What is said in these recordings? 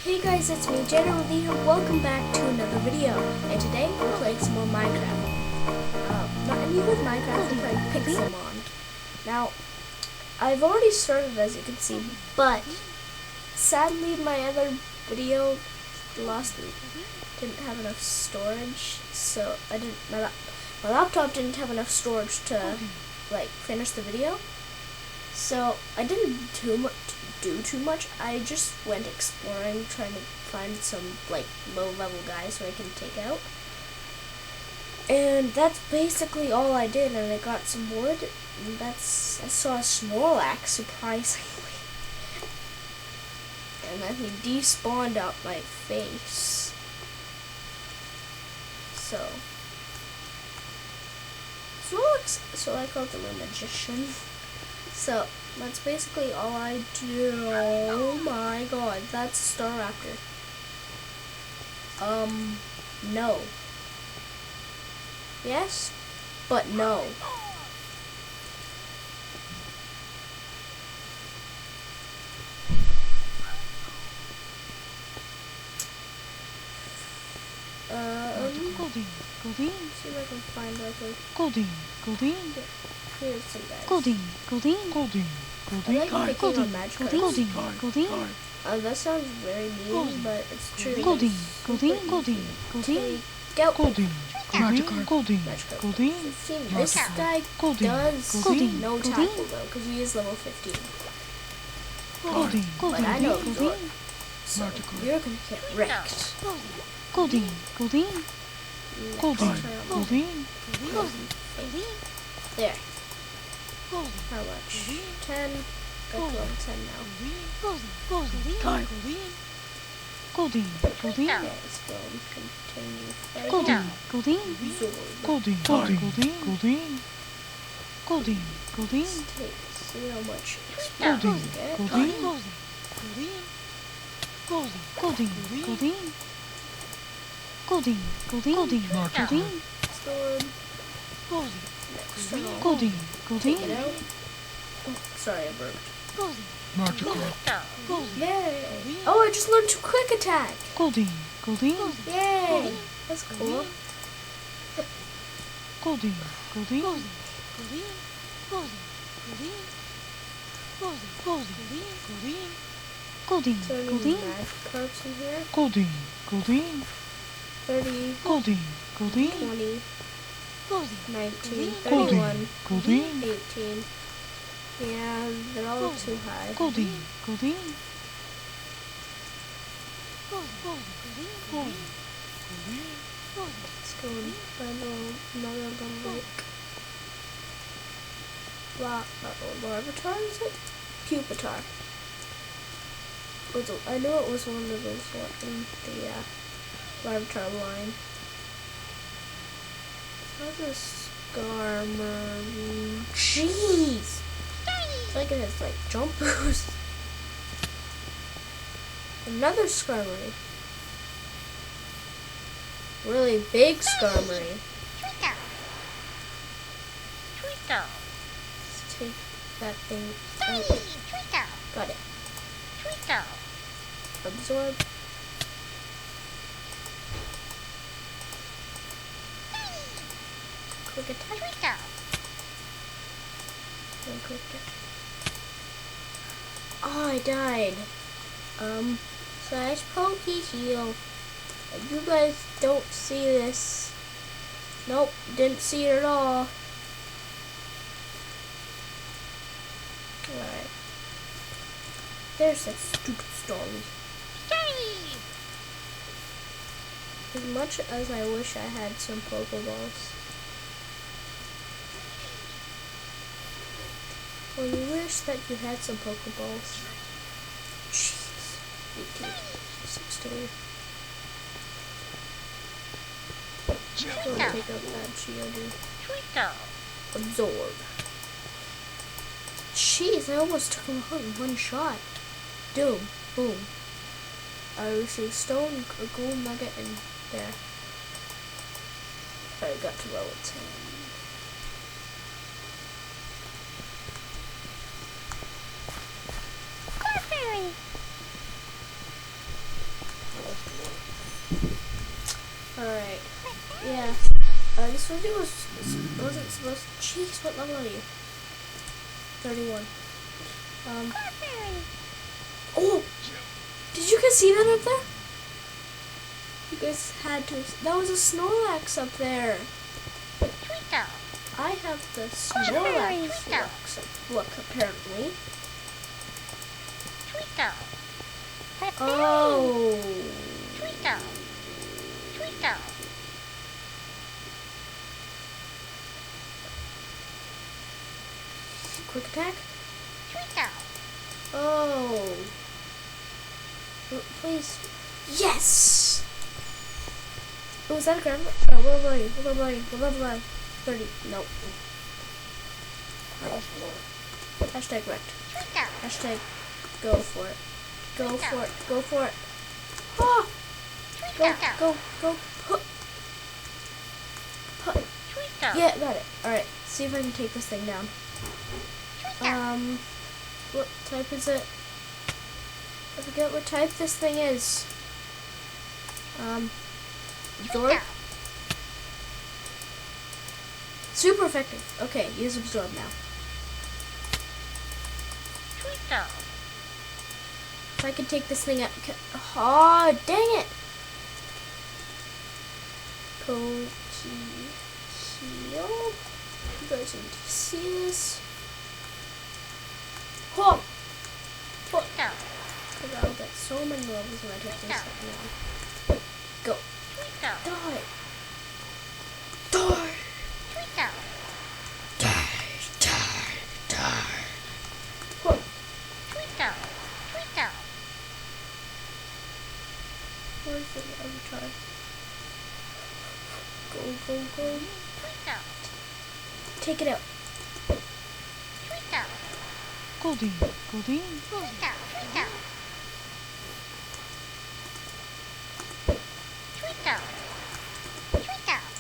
Hey guys, it's me, General Lee here. Welcome back to another video. And today we're playing some more Minecraft. Not any with Minecraft, we're playing Pixelmon. Now, I've already started, as you can see, but sadly my other video didn't have enough storage, so my laptop didn't have enough storage to finish the video. So I didn't do too much. I just went exploring, trying to find some low-level guys so I can take out. And that's basically all I did. And I got some wood. And I saw a Snorlax, surprisingly. And then he despawned out my face. So Snorlax, so I called him a magician. So, that's basically all I do. Oh my god, that's a Staraptor. No. Yes, but no. Goldeen. See if I can find Goldeen. Here's some guys. Goldeen. I like picking on match cards. Goldeen. That sounds very mean, but it's true. Goldeen. Take out Goldeen. match card. Goldeen. 15. This guy does no tackle though, because he is level 15. But I know Absorb, so you're gonna get wrecked. Goldeen. There. How much? 10. Got to level 10 now. Goldeen. Yeah, let's go and continue fighting. Let's see how much experience we get. Storm. Take it out. Oh, sorry, I burped. Yay! Oh, I just learned to quick attack. Yay! That's cool. So any magic cards in here? 30, 20, 19, 31, 18. Yeah, they're all too high. Let's go and find another Larvitar, is it? Pupitar. I know it was one of those in the Larvitar line. How's a Skarmory? Jeez! It's like it has jump boost. Another Skarmory. Really big Skarmory. Let's take that thing out. Got it. Absorb. Quick attack. And quick attack. Oh, I died. Slash Pokey Heal. You guys don't see this. Nope, didn't see it at all. Alright. There's that stupid story. As much as I wish I had some Pokeballs. Well, you wish that you had some Pokeballs. Jeez. 18, 16. Go and take out that Geodude. Absorb. Jeez, I almost took him out in one shot. Doom. Boom. I received stone, a gold nugget, and there. I got to level 10. Alright. Yeah. This video wasn't supposed to... Jeez, what level are you? 31. Oh! Did you guys see that up there? You guys had to... That was a Snorlax up there. I have the Snorlax look, apparently. Oh. Quick attack. Oh. Please. Yes. Oh, was that a grab? Oh, what level are you? What level are you? What level are you? 30. Nope. Hashtag wrecked. Hashtag go for it. Go for it. Go for it. Oh! Go. Yeah, got it. Alright, see if I can take this thing down. What type is it? I forget what type this thing is. Absorb? Super effective. Okay, use absorb now. If I can take this thing out. Oh, dang it! Pokey heal. You guys need to see this. Oh! Because I'll get so many levels when I take this thing out. Go. Die! Die! Whoa. Where's the avatar? Go. Take it out. Goldeen.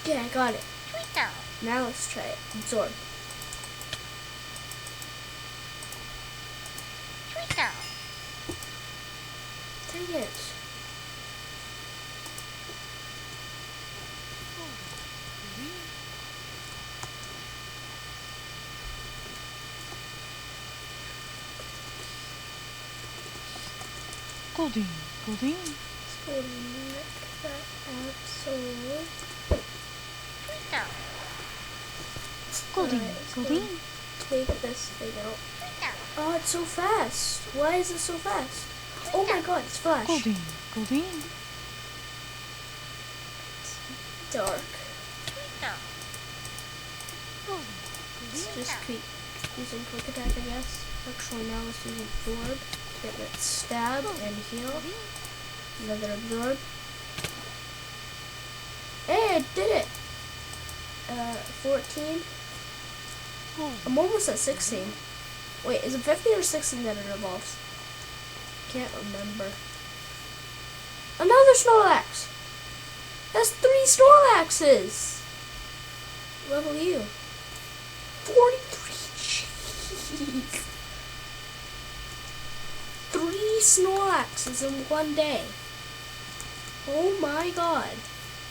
Yeah, I got it. Now let's try it. Absorb. Dang it. Goldeen. So knock that absolute. Goldeen. Take this thing out. Oh, it's so fast. Why is it so fast? Oh my god, it's flash. Goldeen. Dark. Let's just keep using quick attack, I guess. Actually, now let's use absorb. Get that stab and heal. Another absorb. Hey, I did it! 14. I'm almost at 16. Wait, is it 15 or 16 that it evolves? Can't remember. Another Snorlax! That's 3 Snorlaxes! Level you. 43. Jeez. 3 Snorlaxes in one day. Oh my god.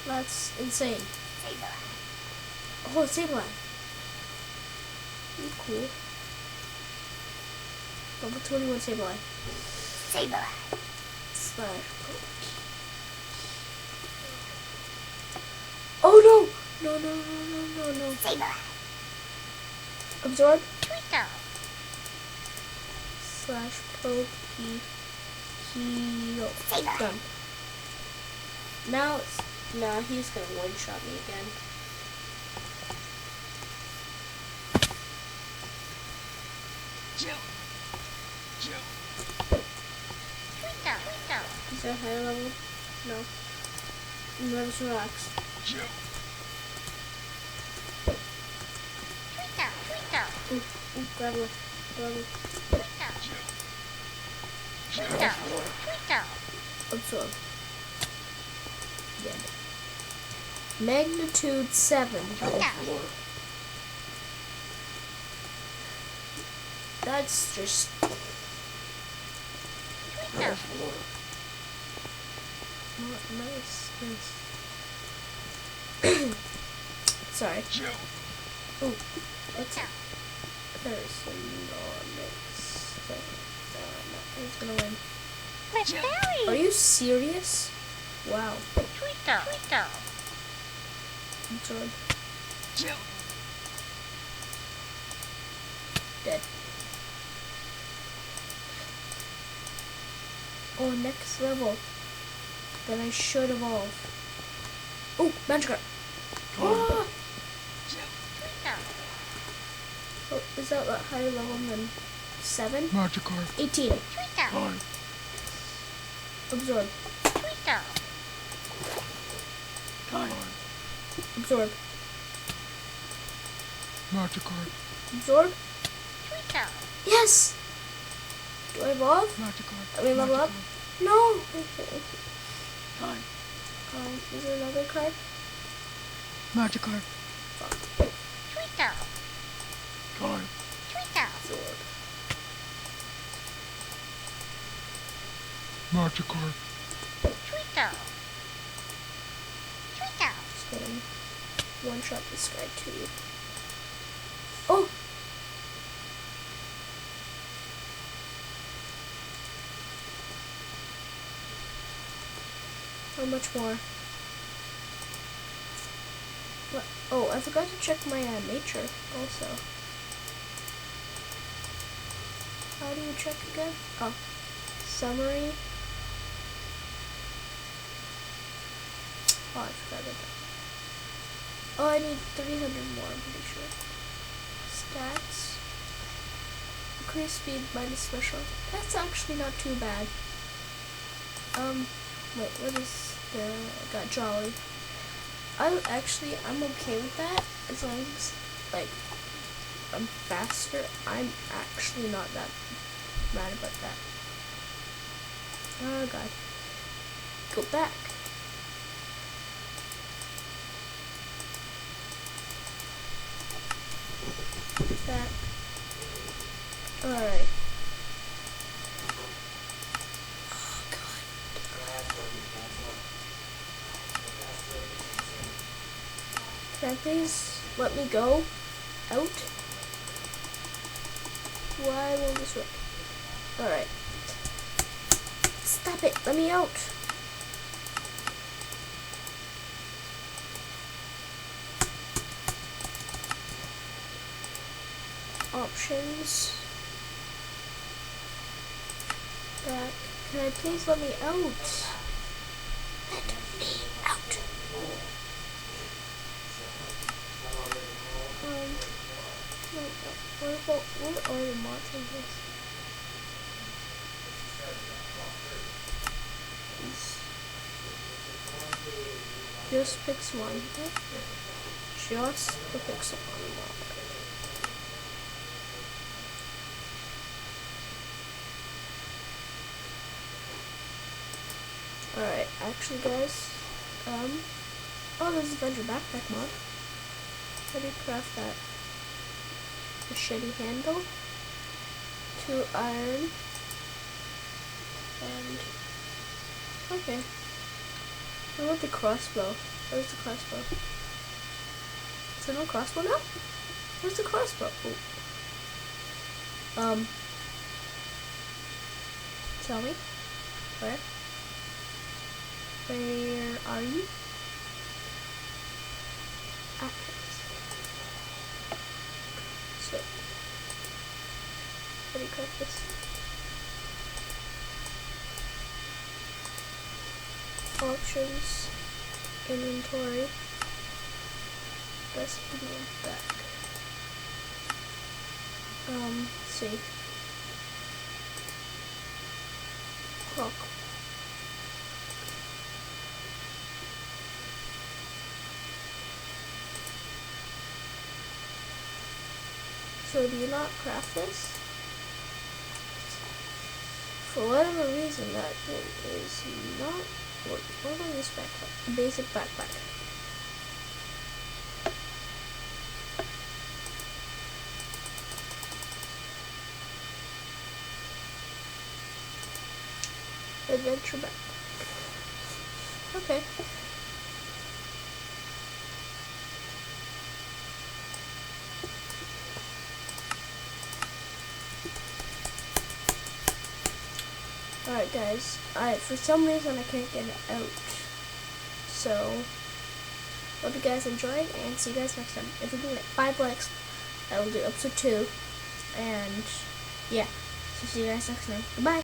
That's insane. Oh, it's Sableye. Cool. Level 21 Sableye. Slash Poke. Oh no! No. Absorb. Slash Pokey heal. Done. Now it's... Nah, he's gonna one-shot me again. Is that higher level? No. Let us relax. Grab it. Absorb. Dead. Magnitude 7. That's just... What nice. Sorry. Ooh, what's that? Persononics. He's gonna win. Miss Berry. Are you serious? Wow. Twinkle. Absorb. Dead. Oh, next level. Then I should evolve. Oh, Magikarp. Ah! Oh, is that a higher level than 7? Magikarp. 18. Fine. Absorb. Fine. Absorb. Magikarp. Absorb. Yes! Do I evolve? Magikarp. I mean, level up? No! Fine. Is there another card? Magikarp. Fuck. Fine. Absorb. Magikarp. Just gonna one-shot this guy too. Oh! How much more? What? Oh, I forgot to check my nature also. How do you check again? Oh, summary. Oh, I forgot about that. Oh, I need 300 more, I'm pretty sure. Stats. Increase speed minus special. That's actually not too bad. Wait, what is the... I got Jolly. I'm okay with that, as long as, like, I'm faster. I'm actually not that mad about that. Oh god. Go back. Back. Alright. Oh god. Can I please let me go out? Why won't this work? Alright. Stop it! Let me out! Options. Back. Can I please let me out? Let me out! What are the mods in this? Just Pixelmon. Just the Pixelmon mod. Alright, actually guys, oh, there's Avenger Backpack mod. How do you craft that? Machete handle, 2 iron, and, okay. What about the crossbow? Where's the crossbow? Is there no crossbow now? Where's the crossbow? Oh. Tell me. Where? Where are you? So, how do you craft this? Options, inventory, best move back. Let's see. Clock. So do you not craft this? For whatever reason, that thing is not working. What about this backpack? Basic backpack. Adventure backpack. Okay. Alright guys, for some reason I can't get it out. So, hope you guys enjoyed, and see you guys next time. If we can get 5 likes, I will do episode 2. And, yeah. So see you guys next time. Goodbye.